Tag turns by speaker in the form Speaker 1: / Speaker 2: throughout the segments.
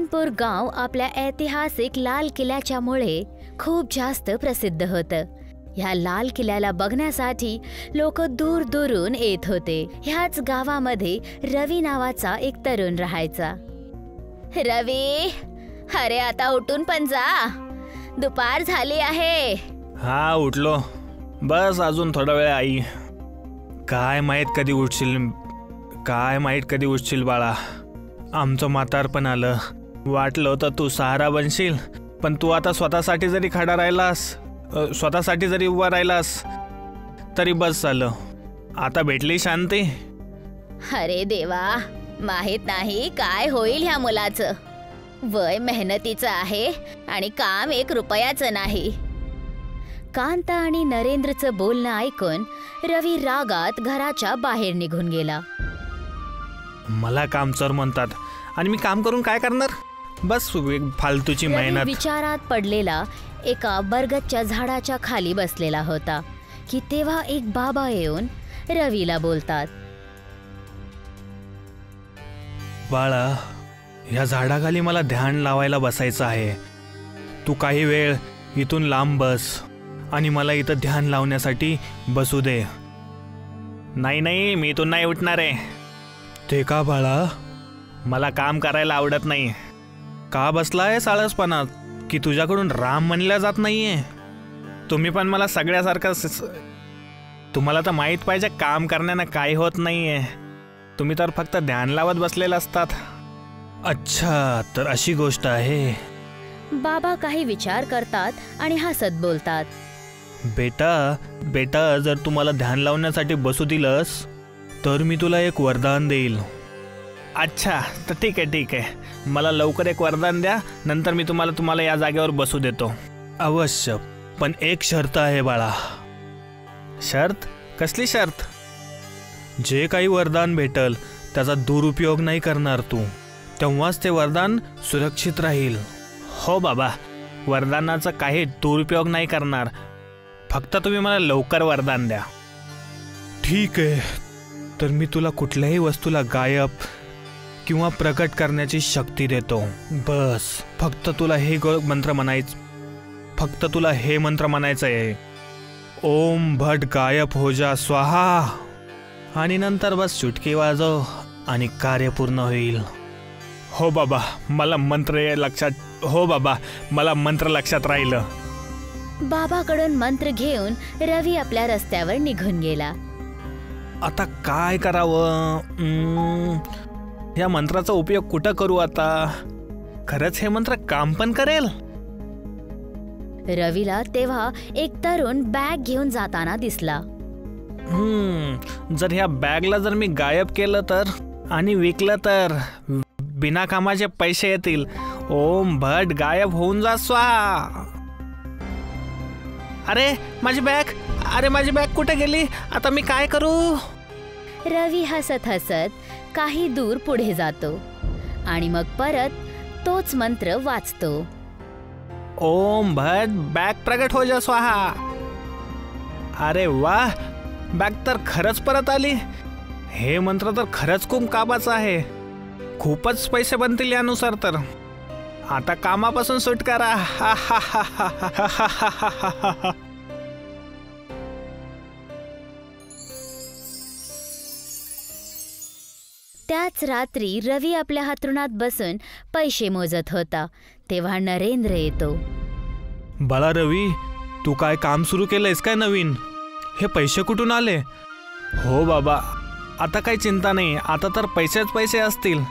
Speaker 1: चैनपूर गाव आपल्या ऐतिहासिक लाल किल्ल्याच्यामुळे खूप जास्त प्रसिद्ध होतं. ह्या लाल किल्ल्याला बघण्यासाठी लोक दूर दूरून येत होते. ह्याच गावामध्ये रवी नावाचा एक तरुण राहायचा. रवी, अरे आता उठून पण जा, दुपार झाली आहे.
Speaker 2: हा उठलो, बस अजून थोडा वेळ आई. काय माहित कधी उठशील बाळा. आमचं म्हातारपण आलं. वाटलं होतं तू सहारा बनशील, पण तू आता स्वतःसाठी जरी उभा राहिलास तरी बस झालं. आता भेटली शांती.
Speaker 1: अरे देवा, माहित नाही काय होईल ह्या मुलाचं. वय मेहनतीचं आहे आणि काम 1 रुपयाचं नाही. कांता आणि नरेंद्रचं बोलणं ऐकून रवी रागात घराच्या बाहेर निघून गेला.
Speaker 2: मला काम चोर म्हणतात आणि मी काम करून काय करणार? बस फालतूची मेहनत.
Speaker 1: विचारात पडलेला एका बरगदच्या झाडाच्या खाली बसलेला होता की तेव्हा एक बाबा येऊन रवीला बोलतात.
Speaker 2: बाळा, या झाडाखाली मला ध्यान लावायला बसायचं आहे. तू काही वेळ इथून लांब बस आणि मला इथं ध्यान लावण्यासाठी बसू दे. नाही, मी इथून नाही उठणार आहे. ते का बाळा? मला काम करायला आवडत नाही. का बसलाय साळसपणात की तुझ्याकडून राम म्हणल्या जात नाहीये? तुम्ही पण मला सगळ्यासारखं. तुम्हाला तर माहीत पाहिजे काम करण्यानं काही होत नाहीये. तुम्ही तर फक्त ध्यान लावत बसलेले असतात. अच्छा, तर अशी गोष्ट आहे.
Speaker 1: बाबा काही विचार करतात आणि हसत बोलतात.
Speaker 2: बेटा, जर तू मला ध्यान लावण्यासाठी बसू दिलंस तर मी तुला एक वरदान देईल. अच्छा, तर ठीक आहे. मला लवकर एक वरदान द्या, नंतर मी तुम्हाला या जागेवर बसू देतो. अवश्य, पण एक शर्त आहे बाळा. शर्त? कसली शर्त? जे काही वरदान भेटल त्याचा दुरुपयोग नाही करणार तू, तेव्हाच ते वरदान सुरक्षित राहील. हो बाबा, वरदानाचा काही दुरुपयोग नाही करणार. फक्त तुम्ही मला लवकर वरदान द्या. ठीक आहे, तर मी तुला कुठल्याही वस्तूला गायब किंवा प्रकट करण्याची शक्ती देतो. बस फक्त तुला हे मंत्र म्हणायचं आहे. ओम भट गायब हो जा स्वाहा. आणि नंतर बस चुटकी वाजव आणि कार्य पूर्ण होईल. हो बाबा, मला मंत्र लक्षात राहिलं.
Speaker 1: बाबाकडून मंत्र घेऊन रवी आपल्या रस्त्यावर निघून गेला.
Speaker 2: आता काय करावं? या मंत्राचा उपयोग कुठं करू आता? खरंच हे मंत्र काम पण करेल?
Speaker 1: रवीला तेव्हा एक तरुण बॅग घेऊन जाताना दिसला.
Speaker 2: जर ह्या बॅगला जर मी गायब केलं तर आणि विकलं तर बिना कामाचे पैसे येतील. ओम भट गायब होऊन जा स्वाहा. अरे माझी बॅग कुठे गेली? आता मी काय करू?
Speaker 1: रवी हसत काही दूर पुढे जातो आणि मग परत तोच मंत्र वाचतो.
Speaker 2: ओम भट बॅग प्रगट हो जा स्वाहा. अरे वाह, बॅग तर खरंच परत आली. हे मंत्र तर खरंच खूप कामाचं आहे. खूपच पैसे बनतील यानुसार. तर आता कामापासून सुटकारा.
Speaker 1: त्याच रात्री रवी आपल्या हातरुणात बसून पैसे मोजत होता तेव्हा नरेंद्र येतो.
Speaker 2: बाळा रवी, तू काय काम सुरू केलंयस काय नवीन? हे पैसे कुठून आले? हो बाबा, आता काही चिंता नाही. आता तर पैसे असतील.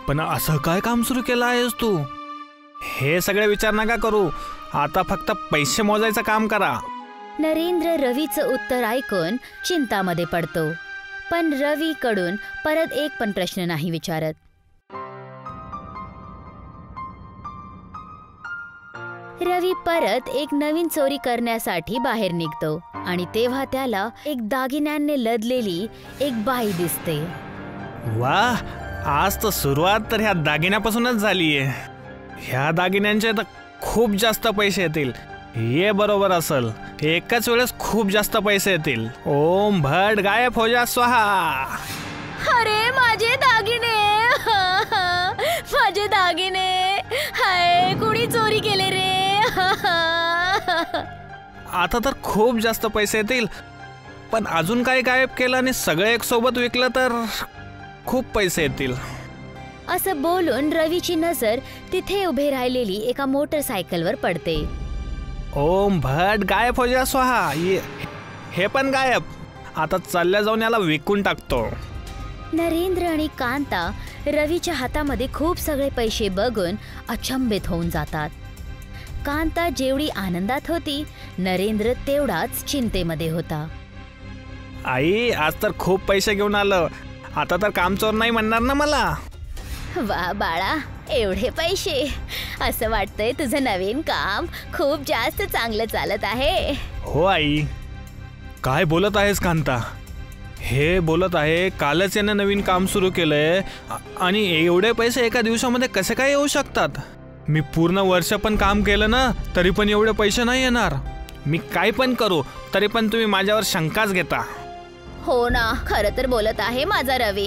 Speaker 2: पण असं काय काम सुरू केलं आहेस तू? हे सगळे विचार नका करू. आता फक्त पैसे मोजायचं काम करा.
Speaker 1: नरेंद्र रवीचं उत्तर ऐकून चिंतामध्ये पडतो, पण रवी कडून परत एक पण प्रश्न नाही विचारत. रवी परत एक नवीन चोरी करण्यासाठी बाहेर निघतो आणि तेव्हा त्याला एक दागिन्यांनी लदलेली एक बाई दिसते.
Speaker 2: वाह, आज तर सुरुवात तर ह्या दागिन्यापासूनच झालीये. ह्या दागिन्यांचे तर खूप जास्त पैसे येतील. ये बरोबर असेल, एकाच वेळेस खूप जास्त पैसे येतील. ओम भट गायब हो जा स्वाहा.
Speaker 1: अरे माझे दागिने माझे दागिने. चोरी केले रे.
Speaker 2: आता तर खूप जास्त पैसे येतील, पण अजून काय गायब केलं आणि सगळं एक सोबत विकलं तर खूप पैसे येतील.
Speaker 1: असं बोलून रवीची नजर तिथे उभे राहिलेली एका मोटरसायकलवर पडते.
Speaker 2: ओम भट गायब हो जा स्वाहा. हे पण गायब. आता चालल्या जाऊन याला विकून टाकतो.
Speaker 1: नरेंद्र आणि कांता रवीच्या हातामध्ये खूप सगळे पैसे बघून अचंबित होऊन जातात. कांता जेवढी आनंदात होती, नरेंद्र तेवढाच चिंतेमध्ये होता.
Speaker 2: आई, आज तर खूप पैसे घेऊन आलं. आता तर कामचोर नाही म्हणणार ना मला.
Speaker 1: वा बाळा, एवढे पैसे. असं वाटतंय तुझं नवीन काम खूप जास्त चांगलं चालत आहे.
Speaker 2: हो आई. काय बोलत आहेस कांता? हे बोलत आहे कालच यानं नवीन काम सुरू केलंय आणि एवढे पैसे एका दिवसामध्ये कसे काय येऊ शकतात? मी पूर्ण वर्ष पण काम केलं ना तरी पण एवढे पैसे नाही येणार. मी काय पण करू तरी पण तुम्ही माझ्यावर शंकाच घेता.
Speaker 1: हो ना, खरं तर बोलत आहे माझा रवी.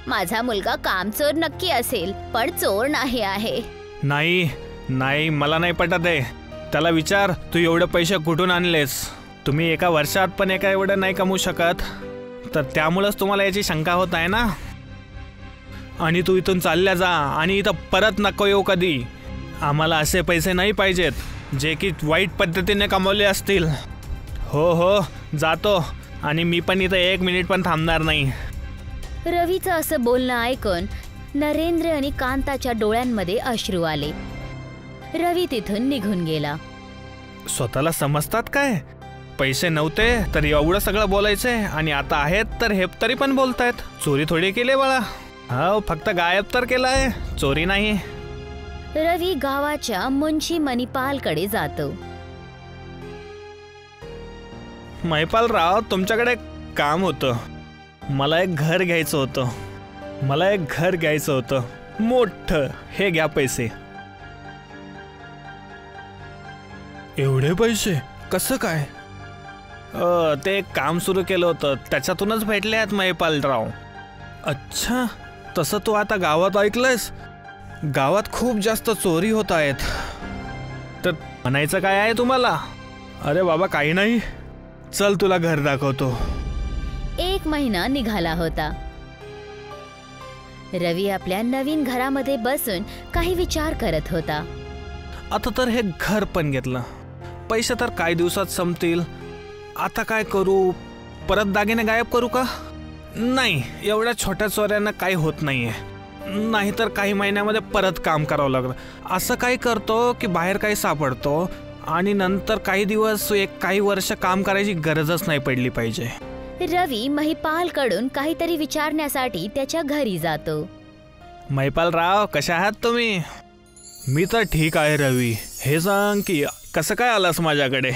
Speaker 1: माझा मुलगा कामचोर नक्की असेल, पण चोर नाही आहे.
Speaker 2: नाही नाही, मला नाही पटत आहे. त्याला विचार, तू एवढे पैसे कुठून आणलेस? तुम्ही एका वर्षात पण एका एवढं नाही कमवू शकत, तर त्यामुळेच तुम्हाला याची शंका होत आहे ना. आणि तू इथून चालल्या जा आणि इथं परत नको येऊ कधी. आम्हाला असे पैसे नाही पाहिजेत जे की वाईट पद्धतीने कमवले असतील. हो हो, जातो. आणि मी पण इथं 1 मिनिट पण थांबणार नाही.
Speaker 1: रवीचं असं बोलणं ऐकून नरेंद्र आणि कांताच्या डोळ्यांमध्ये अश्रू आले. रवी तिथून निघून गेला.
Speaker 2: स्वतःला समजतात काय? पैसे नव्हते तर एवढं सगळं बोलायचे आणि आता आहेत तर हे तरी पण बोलतायत. चोरी थोडी केली बाळा. हो, फक्त गायब तर केलं आहे, चोरी नाही.
Speaker 1: रवी गावाच्या मुंशी मणिपालकडे जातो.
Speaker 2: महिपालराव, तुमच्याकडे काम होतं. मला एक घर घ्यायचं होतं. मोठं. हे घ्या पैसे. एवढे पैसे कसं काय? ते एक काम सुरू केलं होतं, त्याच्यातूनच भेटले आहेत महिपालराव. अच्छा, तसं तू आता गावात ऐकलंयस? गावात खूप जास्त चोरी होत आहेत. तर म्हणायचं काय आहे तुम्हाला? अरे बाबा, काही नाही. चल, तुला घर दाखवतो.
Speaker 1: 1 महिना निघाला होता. रवी आपल्या नवीन घरामध्ये बसून काही विचार करत होता.
Speaker 2: आता तर हे घर पण घेतलं, पैसे तर काही दिवसात संपतील. आता काय करू? परत दागिने गायब करू का? नाही, एवढ्या छोट्या चोऱ्यांना काही होत नाहीये. नाहीतर काही महिन्यामध्ये परत काम करावं लागलं. असं काही करतो की बाहेर काही सापडतो आणि नंतर काही दिवस काही वर्ष काम करायची गरजच नाही पडली पाहिजे.
Speaker 1: रवी महिपालकडून काहीतरी विचारण्यासाठी त्याच्या घरी जातो.
Speaker 2: महिपालराव, कशा आहात तुम्ही? मी तर ठीक आहे रवी. हे सांग की कसं काय आलास माझ्याकडे?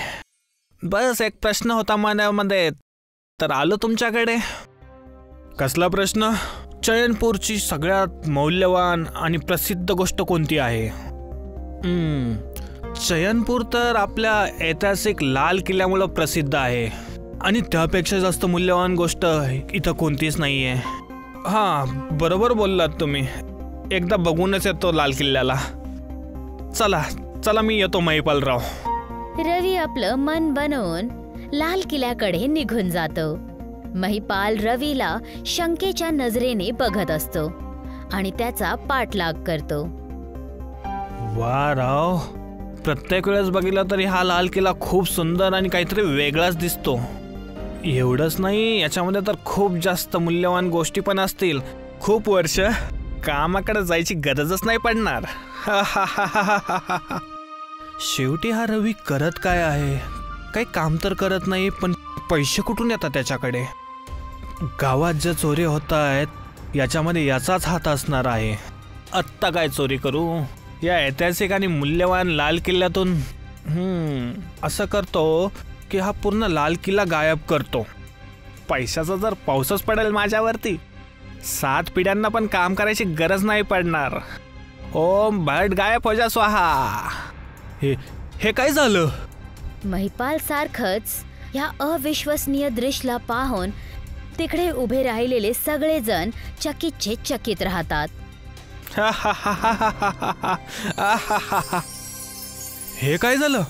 Speaker 2: बस एक प्रश्न होता मनामध्ये, तर आलो तुमच्याकडे. कसला प्रश्न? चैनपूरची सगळ्यात मौल्यवान आणि प्रसिद्ध गोष्ट कोणती आहे? चैनपूर तर आपल्या ऐतिहासिक लाल किल्ल्यामुळे प्रसिद्ध आहे आणि त्यापेक्षा जास्त मूल्यवान गोष्ट इथं कोणतीच नाहीये. हां, बरोबर बोललात तुम्ही. एकदा बघूनच येतो लाल किल्ल्याला. चला चला, मी येतो महिपालराव.
Speaker 1: रवी आपलं मन बनवून लाल किल्ल्याकडे निघून जातो. महिपाल रवीला शंकेच्या नजरेने बघत असतो आणि त्याचा पाठलाग करतो.
Speaker 2: वा राव, प्रत्येक वेळेस बघितलं तरी हा लाल किल्ला खूप सुंदर आणि काहीतरी वेगळाच दिसतो. एवढंच नाही, याच्यामध्ये तर खूप जास्त मूल्यवान गोष्टी पण असतील. खूप वर्ष कामाकडे जायची गरजच नाही पडणार. शेवटी हा रवी करत काय आहे? काही काम तर करत नाही, पण पैसे कुठून येतात त्याच्याकडे? गावात ज्या चोरी होत आहेत याच्यामध्ये याचाच हात असणार आहे. आत्ता काय चोरी करू? या ऐतिहासिक आणि मूल्यवान लाल किल्ल्यातून असं करतो की हा पूर्ण लाल किल्ला गायब करतो. पैशाचा जर पाऊसच पडेल माझ्यावरती, 7 पिढ्यांना पण काम करायची गरज नाही पडणार. ओम भट गायब हो जा स्वाहा. हे काय झालं?
Speaker 1: महिपाल सारखंच या अविश्वसनीय दृश्याला पाहून तिकडे उभे राहिलेले सगळेजण चकित राहतात.
Speaker 2: हे काय झालं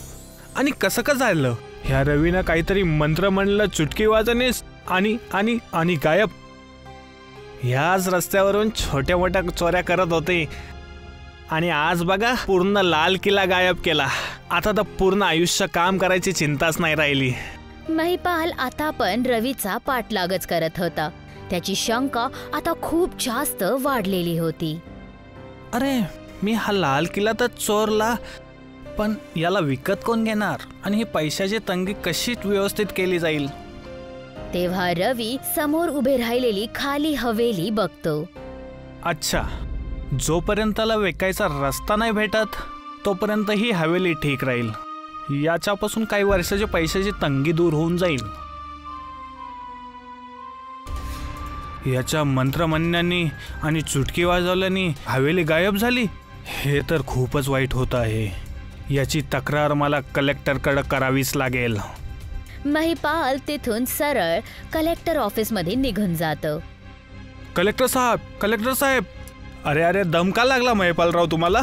Speaker 2: आणि कसं का झालं? ह्या रवीनं काहीतरी मंत्र म्हणलं, चुटकी वाजवणेस आणि आणि आणि गायब. ह्याच रस्त्यावरून छोट्या मोठ्या चोऱ्या करत होते आणि आज बघा पूर्ण लाल किल्ला गायब केला. आता तर पूर्ण आयुष्य काम करायची चिंताच नाही राहिली.
Speaker 1: महिपाल आता पण रवीचा पाठलागच करत होता. त्याची शंका आता खूप जास्त वाढलेली होती.
Speaker 2: अरे मी हा लाल किल्ला तर चोरला, पण याला विकत कोण घेणार आणि ही पैशाची तंगी कशी व्यवस्थित केली जाईल?
Speaker 1: तेव्हा रवी समोर उभे राहिलेली खाली हवेली बघतो.
Speaker 2: अच्छा, जोपर्यंत त्याला विकायचा रस्ता नाही भेटत तोपर्यंत ही हवेली ठीक राहील. याच्यापासून काही वर्षाची पैशाची तंगी दूर होऊन जाईल. याच्या मंत्र म्हणण्यानी आणि चुटकी वाजवल्यानी हवेली गायब झाली. हे तर खूपच वाईट होत आहे. याची तक्रार मला कलेक्टरकडे करावीच लागेल.
Speaker 1: महिपाल तिथून सरळ कलेक्टर ऑफिस मध्ये निघून जातो.
Speaker 2: कलेक्टर साहेब, अरे अरे दम का लागला महिपालराव तुम्हाला?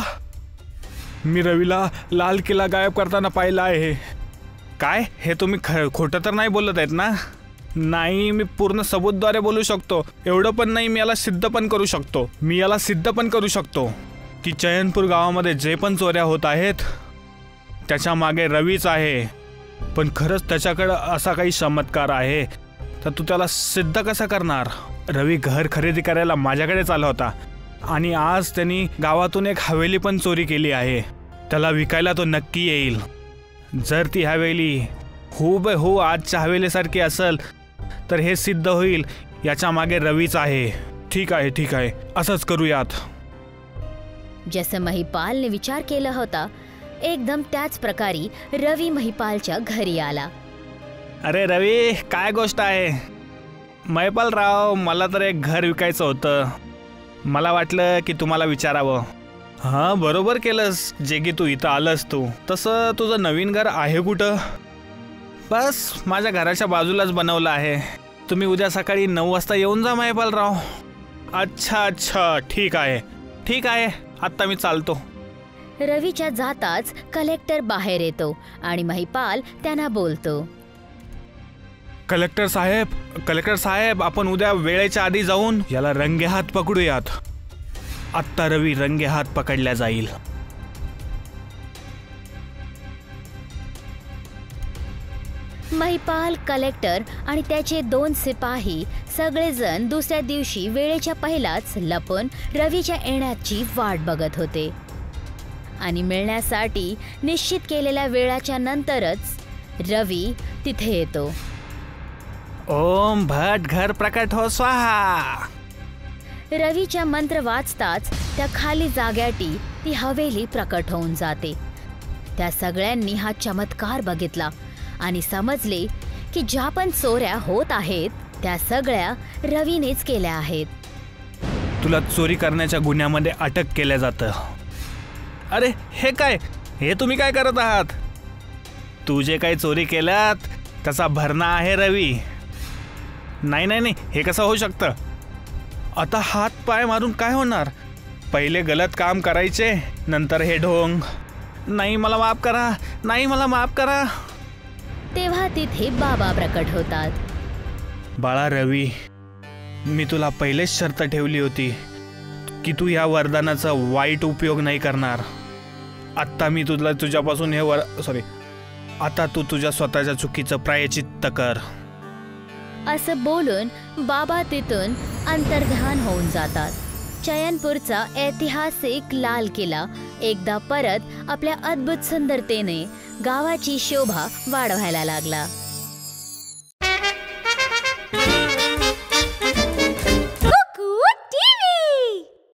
Speaker 2: मी रवीला लाल किल्ला गायब करताना पाहिला आहे. काय हे तुम्ही खोटं तर नाही बोलत आहेत ना? नाही, मी पूर्ण सबूतद्वारे बोलू शकतो. एवढं पण नाही, मी याला सिद्ध पण करू शकतो की चयनपूर गावामध्ये जे पण चोऱ्या होत आहेत त्याच्या मागे रवीच आहे. पण खरंच त्याच्याकडं असा काही चमत्कार आहे तर तू त्याला सिद्ध कसा करणार? रवी घर खरेदी करायला माझ्याकडेच आला होता आणि आज त्यांनी गावातून एक हवेली पण चोरी केली आहे. त्याला विकायला तो नक्की येईल. जर ती हवेली हो आजच्या हवेलीसारखी असेल तर हे सिद्ध होईल याच्या मागे रवीच आहे. ठीक आहे, असंच करूयात.
Speaker 1: जसं महिपालने विचार केला होता एकदम त्याच प्रकारे रवी महिपालच्या घरी आला.
Speaker 2: अरे रवी, काय गोष्ट आहे? महिपालराव, मला तर एक घर विकायचं होतं. मला वाटलं की तुम्हाला विचारावं. हां, बरोबर केलंस जे की तू इथं आलंस. तसं तुझं नवीन घर आहे कुठं? बस माझ्या घराच्या बाजूलाच बनवलं आहे. तुम्ही उद्या सकाळी 9 वाजता येऊन जा महिपालराव. अच्छा, ठीक आहे, आत्ता मी चालतो.
Speaker 1: रवीच्या जाताच कलेक्टर बाहेर येतो आणि महिपाल त्यांना बोलतो.
Speaker 2: कलेक्टर साहेब, आपण उद्या वेळेच्या आधी जाऊन याला रंगेहात पकडूयात. आत्ता रवी रंगेहात पकडल्या जाईल.
Speaker 1: महिपाल, कलेक्टर आणि त्याचे 2 सिपाही सगळेजण दुसऱ्या दिवशी वेळेच्या पहिलाच लपून रवीच्या येण्याची वाट बघत होते आणि मिळण्यासाठी निश्चित केलेल्या वेळाच्या नंतरच रवी तिथे येतो.
Speaker 2: ओम भट घर प्रकट हो स्वाहा.
Speaker 1: रवीच्या मंत्र वाचताच त्या खाली जाग्याटी ती हवेली प्रकट होऊन जाते. त्या सगळ्यांनी हा चमत्कार बघितला आणि समजले की ज्या पण चोऱ्या होत आहेत त्या सगळ्या रवीनेच केल्या आहेत.
Speaker 2: तुला चोरी करण्याच्या गुन्ह्यामध्ये अटक केलं जातं. अरे हे काय? हे तुम्ही काय करत आहात? तू जे काही चोरी केल्यात त्याचा भरणा आहे रवी. नाही, हे कसं होऊ शकतं? आता हात पाय मारून काय होणार? पहिले गलत काम करायचे, नंतर हे ढोंग. नाही, मला माफ करा.
Speaker 1: तेव्हा तिथे बाबा प्रकट होतात.
Speaker 2: बाळा रवी, मी तुला पहिलेच शर्त ठेवली होती की तू या वरदानाचा वाईट उपयोग नाही करणार. आता मी तुला तुझ्यापासून आता तू तुझ्या स्वतःच्या चुकीचं प्रायश्चित्त कर.
Speaker 1: असं बोलून बाबा तिथून अंतर्धान होऊन जातात. चयनपूरचा ऐतिहासिक लाल किल्ला एकदा परत आपल्या अद्भुत सुंदरतेने गावाची शोभा वाढवायला लागला.